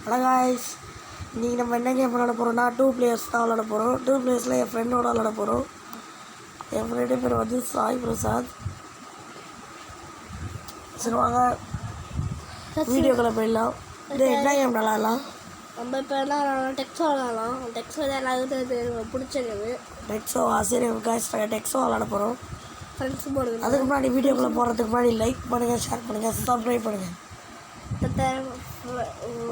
Hello guys, இன்றைக்கி நம்ம என்ன கேம் விளாட போகிறோம்னா 2 players தான் விளாட போகிறோம். 2 playerஸில் என் ஃப்ரெண்டோட விளாட போகிறோம். என் ஃப்ரெண்டு பேர் வந்து சாய் பிரசாத். சரி வாங்க வீடியோக்குள்ளே போயிடலாம். என்ன கேம் விளாடலாம்? நம்ம இப்போ என்ன டெக்ஸோ விளாடலாம். டெக்ஸோ தான் எல்லாருக்கும் பிடிச்சது. டெக்ஸோ சரி காய்ஸ், டெக்ஸோ விளாட போகிறோம். ஃப்ரெண்ட்ஸ் போடுது. அதுக்கு முன்னாடி வீடியோக்குள்ளே போகிறதுக்கு முன்னாடி லைக் பண்ணுங்கள், ஷேர் பண்ணுங்கள், சப்ஸ்கிரைப் பண்ணுங்கள்,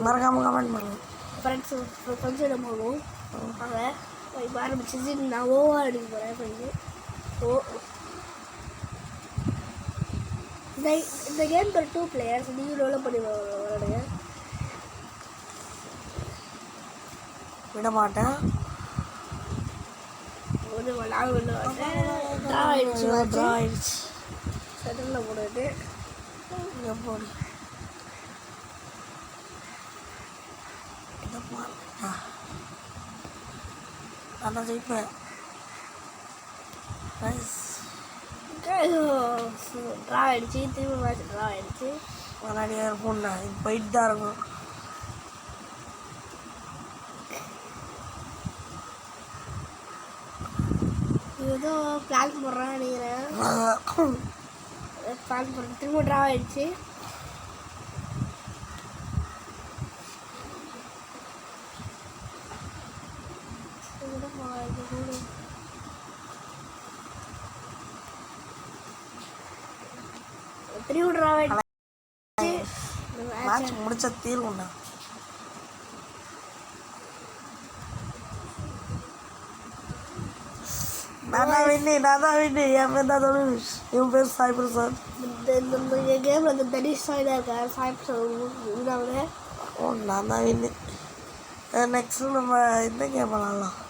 மறக்காமல் கமெண்ட் பண்ணுங்கள். ஃப்ரெண்ட்ஸ் இடம் போகணும். அங்கே இப்போ ஆரம்பிச்சு நான் ஓவா அடிக்க போகிறேன். ஃப்ரெண்ட்ஸு இந்த கேம் ஒரு 2 players. நீங்கள் ரோல் பண்ணி விளாடுங்க. விட மாட்டேன். ஒரு ட்ரா ஆயிடுச்சு. செட்டில் போடுறது இங்கே போடு. நான் ஜெயிப்பேன். ட்ரா ஆயிடுச்சு. திரும்ப மேட்ச் ட்ரா ஆயிடுச்சு. விளையாடியே இருக்கும்ண்ணா, இது போயிட்டு தான் இருக்கும். ஏதோ பிளான் பண்ணுறேன் நினைக்கிறேன். பிளான் பண்ணுறேன். திரும்ப ட்ரா ஆயிடுச்சு. திரும்ப ட்ரா ஆயிடுச்சு. மேட்ச் முடிச்ச தீர்வுண்ணா. நான் தான் வின்னு. என் பேர் தான் தனுஷ். என் பேர் சாய் பிரசாத். இந்த கேமில் இந்த தனுஷ் சாய் தான் இருக்கார். சாய் பிரசாத் ஓ, நான் தான் வின்னு. நெக்ஸ்ட்டு நம்ம இந்த கேம் விளாட்லாம்.